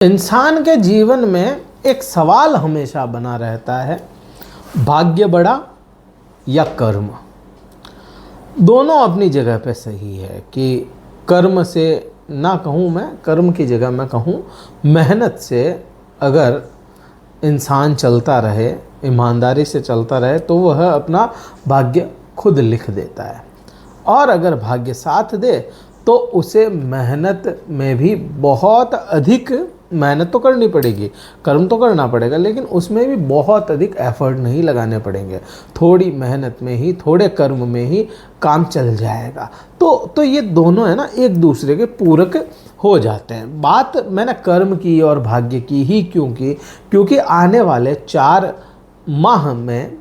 इंसान के जीवन में एक सवाल हमेशा बना रहता है, भाग्य बड़ा या कर्म। दोनों अपनी जगह पे सही है कि कर्म से ना कहूँ मैं, कर्म की जगह मैं कहूँ मेहनत से अगर इंसान चलता रहे, ईमानदारी से चलता रहे तो वह अपना भाग्य खुद लिख देता है। और अगर भाग्य साथ दे तो उसे मेहनत में भी बहुत अधिक मेहनत तो करनी पड़ेगी, कर्म तो करना पड़ेगा, लेकिन उसमें भी बहुत अधिक एफर्ट नहीं लगाने पड़ेंगे। थोड़ी मेहनत में ही, थोड़े कर्म में ही काम चल जाएगा। तो ये दोनों है ना, एक दूसरे के पूरक हो जाते हैं। बात मैंने कर्म की और भाग्य की ही क्योंकि आने वाले 4 माह में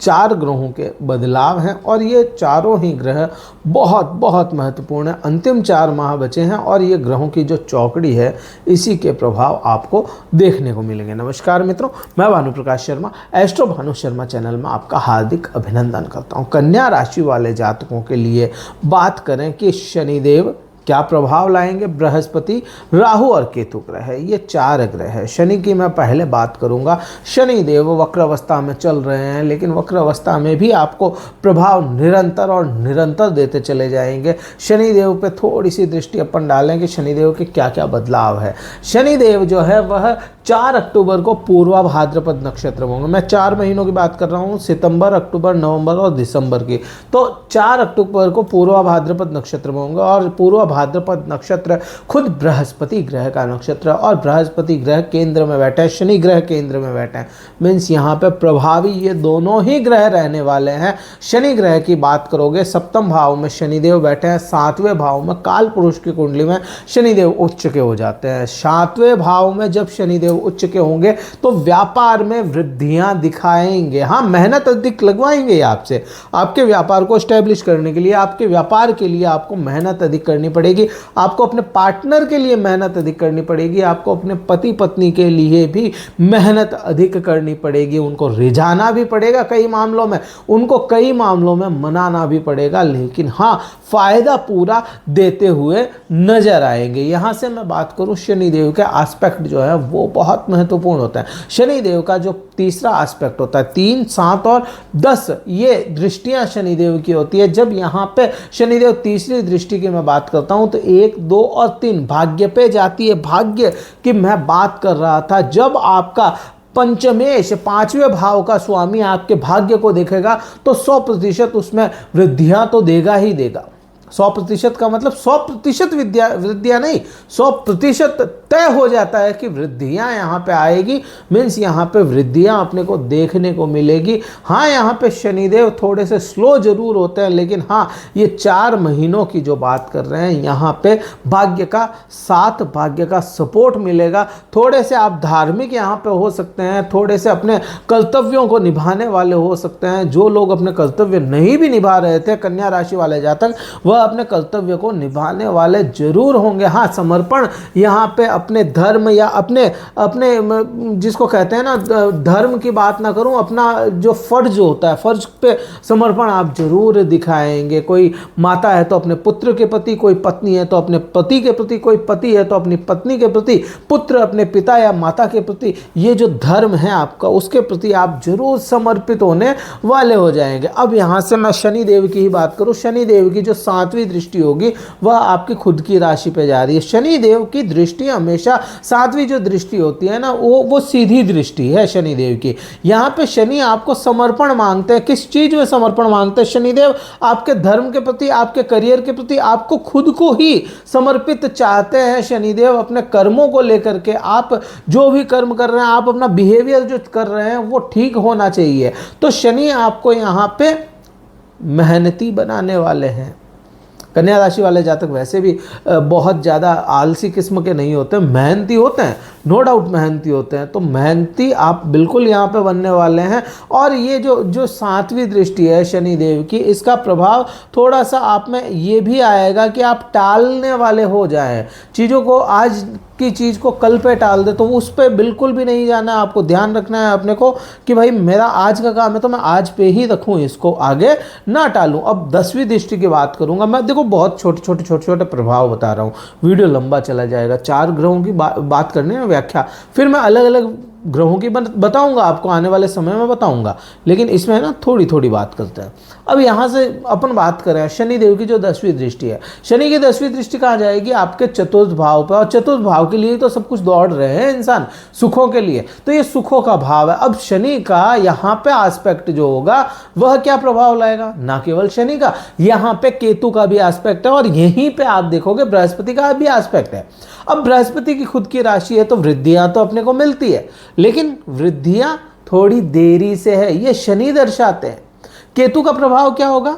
4 ग्रहों के बदलाव हैं और ये चारों ही ग्रह बहुत बहुत महत्वपूर्ण है। अंतिम 4 माह बचे हैं और ये ग्रहों की जो चौकड़ी है इसी के प्रभाव आपको देखने को मिलेंगे। नमस्कार मित्रों, मैं भानु प्रकाश शर्मा, एस्ट्रो भानु शर्मा चैनल में आपका हार्दिक अभिनंदन करता हूँ। कन्या राशि वाले जातकों के लिए बात करें कि शनिदेव क्या प्रभाव लाएंगे। बृहस्पति, राहु और केतु ग्रह है, ये 4 ग्रह है। शनि की मैं पहले बात करूंगा। शनि देव वक्र अवस्था में चल रहे हैं, लेकिन वक्र अवस्था में भी आपको प्रभाव निरंतर और निरंतर देते चले जाएंगे। शनि देव पे थोड़ी सी दृष्टि अपन डालें कि शनिदेव के क्या क्या बदलाव है। शनिदेव जो है वह 4 अक्टूबर को पूर्वा भाद्रपद नक्षत्र में होंगे। मैं 4 महीनों की बात कर रहा हूँ, सितंबर, अक्टूबर, नवंबर और दिसंबर की। तो 4 अक्टूबर को पूर्वा भाद्रपद नक्षत्र में होंगे और पूर्वा भाद्रपद नक्षत्र खुद बृहस्पति ग्रह का नक्षत्र है और बृहस्पति ग्रह केंद्र में बैठा है, शनि ग्रह केंद्र में बैठा है। मीन्स यहाँ पे प्रभावी ये दोनों ही ग्रह रहने वाले हैं। शनि ग्रह की बात करोगे, 7वें भाव में शनिदेव बैठे हैं, 7वें भाव में काल पुरुष की कुंडली में शनिदेव उच्च के हो जाते हैं। 7वें भाव में जब शनिदेव उच्च के होंगे तो व्यापार में वृद्धियां दिखाएंगे। हाँ, मेहनत अधिक लगवाएंगे आपसे, आपके व्यापार को स्टैब्लिश करने के लिए, आपके व्यापार के लिए आपको मेहनत अधिक करनी पड़ेगी। आपको अपने पार्टनर के लिए मेहनत अधिक करनी पड़ेगी, आपको अपने पति पत्नी के लिए भी मेहनत अधिक करनी पड़ेगी। उनको रिझाना भी पड़ेगा कई मामलों में, उनको कई मामलों में मनाना भी पड़ेगा, लेकिन हाँ, फायदा पूरा देते हुए नजर आएंगे। यहां से मैं बात करूं, शनिदेव के एस्पेक्ट जो है वो बहुत महत्वपूर्ण होता है। शनिदेव का जो तीसरा एस्पेक्ट होता है, 3, 7 और 10, ये दृष्टियां शनिदेव की होती है। जब यहाँ पे शनिदेव तीसरी दृष्टि की मैं बात करता हूं तो 1, 2 और 3 भाग्य पे जाती है। भाग्य की मैं बात कर रहा था, जब आपका पंचमेश 5वें भाव का स्वामी आपके भाग्य को देखेगा तो 100% उसमें वृद्धियां तो देगा ही देगा। 100% का मतलब 100% वृद्धियां नहीं, 100% तय हो जाता है कि वृद्धियां यहाँ पे आएगी। मीन्स यहाँ पे वृद्धियां अपने को देखने को मिलेगी। हाँ, यहाँ पे शनिदेव थोड़े से स्लो जरूर होते हैं, लेकिन हाँ, ये 4 महीनों की जो बात कर रहे हैं यहाँ पे भाग्य का साथ, भाग्य का सपोर्ट मिलेगा। थोड़े से आप धार्मिक यहाँ पे हो सकते हैं, थोड़े से अपने कर्तव्यों को निभाने वाले हो सकते हैं। जो लोग अपने कर्तव्य नहीं भी निभा रहे थे, कन्या राशि वाले जातक, वह अपने कर्तव्य को निभाने वाले जरूर होंगे। हाँ, समर्पण यहाँ पे अपने धर्म या अपने जिसको कहते हैं ना, धर्म की बात ना करूं, अपना जो फर्ज होता है, फर्ज पे समर्पण आप जरूर दिखाएंगे। कोई माता है तो अपने पुत्र के प्रति, कोई पत्नी है तो अपने पति के प्रति, कोई पति है तो अपनी पत्नी के प्रति, पुत्र अपने पिता या माता के प्रति, ये जो धर्म है आपका उसके प्रति आप जरूर समर्पित होने वाले हो जाएंगे। अब यहाँ से मैं शनिदेव की ही बात करूँ, शनिदेव की जो 7वीं दृष्टि होगी वह आपकी खुद की राशि पे जा रही है। शनिदेव की दृष्टि हमेशा, 7वीं जो दृष्टि होती है ना, वो सीधी दृष्टि है शनिदेव की। यहाँ पे शनि आपको समर्पण मांगते हैं। किस चीज में समर्पण मांगते हैं शनिदेव? आपके धर्म के प्रति, आपके करियर के प्रति, आपको खुद को ही समर्पित चाहते हैं शनिदेव। अपने कर्मों को लेकर के, आप जो भी कर्म कर रहे हैं, आप अपना बिहेवियर जो कर रहे हैं वो ठीक होना चाहिए। तो शनि आपको यहाँ पे मेहनती बनाने वाले हैं। कन्या राशि वाले जातक वैसे भी बहुत ज़्यादा आलसी किस्म के नहीं होते, मेहनती होते हैं, नो डाउट मेहनती होते हैं, तो मेहनती आप बिल्कुल यहाँ पे बनने वाले हैं। और ये जो 7वीं दृष्टि है शनिदेव की, इसका प्रभाव थोड़ा सा आप में ये भी आएगा कि आप टालने वाले हो जाएं, चीज़ों को, आज की चीज़ को कल पे टाल दे, तो उस पर बिल्कुल भी नहीं जाना है। आपको ध्यान रखना है अपने को कि भाई मेरा आज का काम है तो मैं आज पे ही रखूँ, इसको आगे ना टालूँ। अब 10वीं दृष्टि की बात करूँगा मैं, देखो बहुत छोटे छोटे प्रभाव बता रहा हूँ, वीडियो लंबा चला जाएगा। 4 ग्रहों की बात करने में व्याख्या, फिर मैं अलग अलग ग्रहों की बताऊंगा आपको, आने वाले समय में बताऊंगा, लेकिन इसमें ना थोड़ी थोड़ी बात करते हैं। अब यहाँ से अपन बात करें शनि देव की जो 10वीं दृष्टि है, शनि की 10वीं दृष्टि कहाँ जाएगी? आपके चतुर्थ भाव पर, और चतुर्थ भाव के लिए तो सब कुछ दौड़ रहे हैं इंसान, सुखों के लिए, तो ये सुखों का भाव है। अब शनि का यहाँ पे एस्पेक्ट जो होगा वह क्या प्रभाव लाएगा? ना केवल शनि का, यहाँ पे केतु का भी एस्पेक्ट है, और यहीं पे आप देखोगे बृहस्पति का भी एस्पेक्ट है। अब बृहस्पति की खुद की राशि है, तो वृद्धियां तो अपने को मिलती है, लेकिन वृद्धियां थोड़ी देरी से है, ये शनि दर्शाते हैं। केतु का प्रभाव क्या होगा?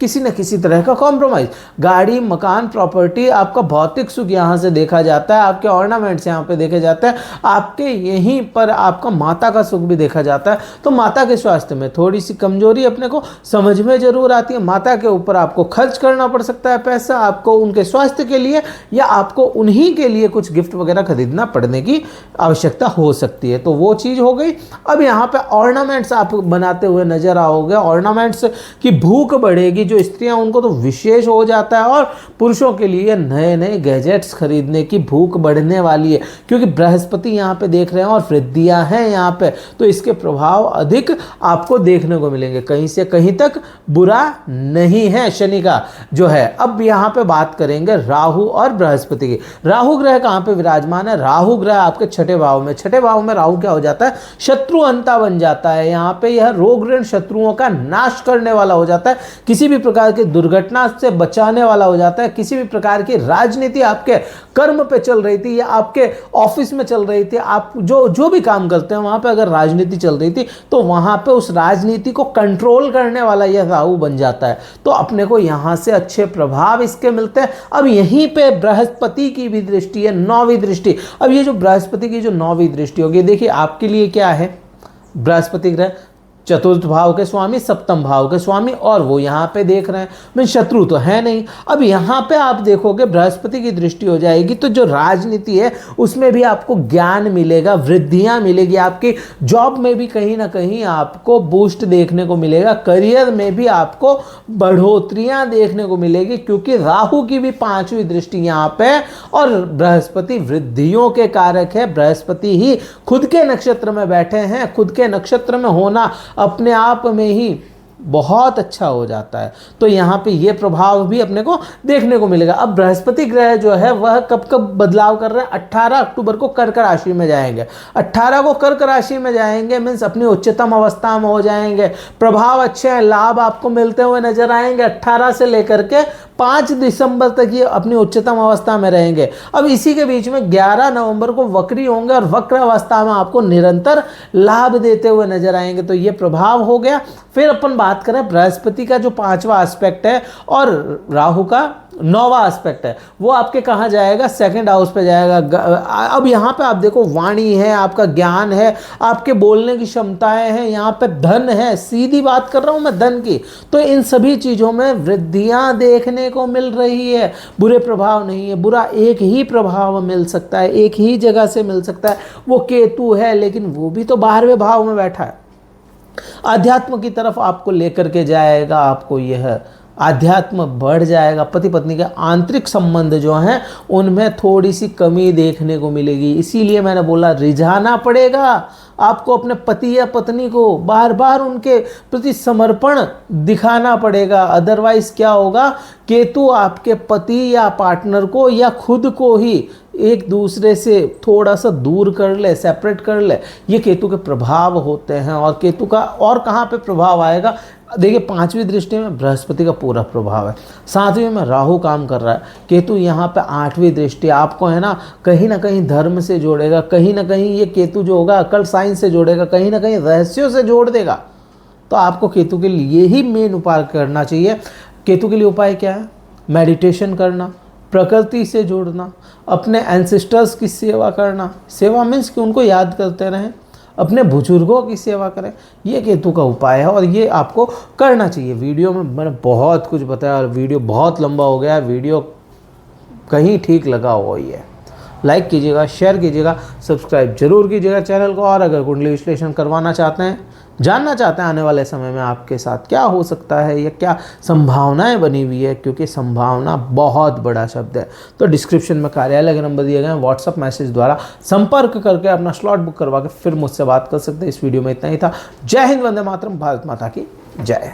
किसी न किसी तरह का कॉम्प्रोमाइज, गाड़ी, मकान, प्रॉपर्टी, आपका भौतिक सुख यहाँ से देखा जाता है, आपके ऑर्नामेंट्स यहाँ पे देखे जाते हैं, आपके यहीं पर आपका माता का सुख भी देखा जाता है। तो माता के स्वास्थ्य में थोड़ी सी कमजोरी अपने को समझ में जरूर आती है। माता के ऊपर आपको खर्च करना पड़ सकता है पैसा, आपको उनके स्वास्थ्य के लिए, या आपको उन्हीं के लिए कुछ गिफ्ट वगैरह खरीदना पड़ने की आवश्यकता हो सकती है, तो वो चीज़ हो गई। अब यहाँ पे ऑर्नामेंट्स आप बनाते हुए नजर आओगे, ऑर्नामेंट्स की भूख बढ़ेगी, जो स्त्रियां उनको तो विशेष हो जाता है, और पुरुषों के लिए नए नए गैजेट्स खरीदने की भूख बढ़ने वाली है, क्योंकि बृहस्पति यहाँ पे देख रहे हैं और वृद्धियां हैं यहाँ पे, तो इसके प्रभाव अधिक आपको देखने को मिलेंगे। कहीं से कहीं तक बुरा नहीं है शनि का जो है। अब यहाँ पे बात करेंगे राहु और बृहस्पति की। राहु ग्रह कहाँ पे विराजमान है? राहु ग्रह आपके 6ठे भाव में। 6ठे भाव में राहु क्या हो जाता है? शत्रु अंता बन जाता है। यहाँ पे यह रोग ऋण शत्रुओं का नाश करने वाला हो जाता है, किसी भी प्रकार की दुर्घटना से बचाने वाला हो जाता है। किसी भी प्रकार की राजनीति आपके कर्म पे चल रही थी या आपके ऑफिस में चल रही थी, आप जो भी काम करते हैं वहां पे अगर राजनीति चल रही थी, तो वहां पे उस राजनीति को कंट्रोल करने वाला यह राहु बन जाता है। तो अपने को यहां से अच्छे प्रभाव इसके मिलते हैं। अब यहीं पे बृहस्पति की भी दृष्टि है, 9वीं दृष्टि। अब ये जो बृहस्पति की जो 9वीं दृष्टि होगी, देखिए आपके लिए क्या है, बृहस्पति ग्रह चतुर्थ भाव के स्वामी, सप्तम भाव के स्वामी, और वो यहाँ पे देख रहे हैं, मैं शत्रु तो है नहीं। अब यहाँ पे आप देखोगे बृहस्पति की दृष्टि हो जाएगी, तो जो राजनीति है उसमें भी आपको ज्ञान मिलेगा, वृद्धियाँ मिलेगी, आपकी जॉब में भी कहीं ना कहीं आपको बूस्ट देखने को मिलेगा, करियर में भी आपको बढ़ोतरियाँ देखने को मिलेगी, क्योंकि राहु की भी 5वीं दृष्टि यहाँ पे, और बृहस्पति वृद्धियों के कारक है। बृहस्पति ही खुद के नक्षत्र में बैठे हैं, खुद के नक्षत्र में होना अपने आप में ही बहुत अच्छा हो जाता है। तो यहाँ पे ये प्रभाव भी अपने को देखने को मिलेगा। अब बृहस्पति ग्रह जो है वह कब कब बदलाव कर रहे हैं? 18 अक्टूबर को कर्क राशि में जाएंगे। 18 को कर्क राशि में जाएंगे मीन्स अपनी उच्चतम अवस्था में हो जाएंगे। प्रभाव अच्छे हैं, लाभ आपको मिलते हुए नजर आएंगे। 18 से लेकर के 5 दिसंबर तक ये अपनी उच्चतम अवस्था में रहेंगे। अब इसी के बीच में 11 नवंबर को वक्री होंगे, और वक्र अवस्था में आपको निरंतर लाभ देते हुए नजर आएंगे। तो ये प्रभाव हो गया। फिर अपन बात करें बृहस्पति का जो 5वां एस्पेक्ट है और राहु का 9वां एस्पेक्ट है, वो आपके कहाँ जाएगा? 2nd हाउस पे जाएगा। अब यहाँ पे आप देखो, वाणी है, आपका ज्ञान है, आपके बोलने की क्षमताएं हैं, यहाँ पे धन है, सीधी बात कर रहा हूँ मैं धन की। तो इन सभी चीज़ों में वृद्धियाँ देखने को मिल रही है, बुरे प्रभाव नहीं है। बुरा एक ही प्रभाव मिल सकता है, एक ही जगह से मिल सकता है, वो केतु है, लेकिन वो भी तो 12वें भाव में बैठा है। आध्यात्म की तरफ आपको लेकर के जाएगा, आपको यह आध्यात्म बढ़ जाएगा। पति पत्नी के आंतरिक संबंध जो हैं उनमें थोड़ी सी कमी देखने को मिलेगी। इसीलिए मैंने बोला रिझाना पड़ेगा आपको अपने पति या पत्नी को, बार बार उनके प्रति समर्पण दिखाना पड़ेगा। अदरवाइज क्या होगा, केतु आपके पति या पार्टनर को या खुद को ही एक दूसरे से थोड़ा सा दूर कर ले, सेपरेट कर ले। ये केतु के प्रभाव होते हैं। और केतु का और कहाँ पे प्रभाव आएगा? देखिए 5वीं दृष्टि में बृहस्पति का पूरा प्रभाव है, 7वीं में राहु काम कर रहा है। केतु यहाँ पे 8वीं दृष्टि आपको है ना कहीं धर्म से जोड़ेगा, कहीं ना कहीं ये केतु जो होगा अकल्ट साइंस से जोड़ेगा, कहीं ना कहीं रहस्यों से जोड़ देगा। तो आपको केतु के लिए ही मेन उपाय करना चाहिए। केतु के लिए उपाय क्या है? मेडिटेशन करना, प्रकृति से जुड़ना, अपने एंसेस्टर्स की सेवा करना। सेवा मीन्स कि उनको याद करते रहें, अपने बुजुर्गों की सेवा करें। ये केतु का उपाय है और ये आपको करना चाहिए। वीडियो में मैंने बहुत कुछ बताया और वीडियो बहुत लंबा हो गया। वीडियो कहीं ठीक लगा हो ये लाइक कीजिएगा, शेयर कीजिएगा, सब्सक्राइब जरूर कीजिएगा चैनल को। और अगर कुंडली विश्लेषण करवाना चाहते हैं, जानना चाहते हैं आने वाले समय में आपके साथ क्या हो सकता है या क्या संभावनाएं बनी हुई है, क्योंकि संभावना बहुत बड़ा शब्द है, तो डिस्क्रिप्शन में कार्यालय के नंबर दिए गए हैं। व्हाट्सअप मैसेज द्वारा संपर्क करके अपना स्लॉट बुक करवा के फिर मुझसे बात कर सकते हैं। इस वीडियो में इतना ही था। जय हिंद, वंदे मातरम, भारत माता की जय।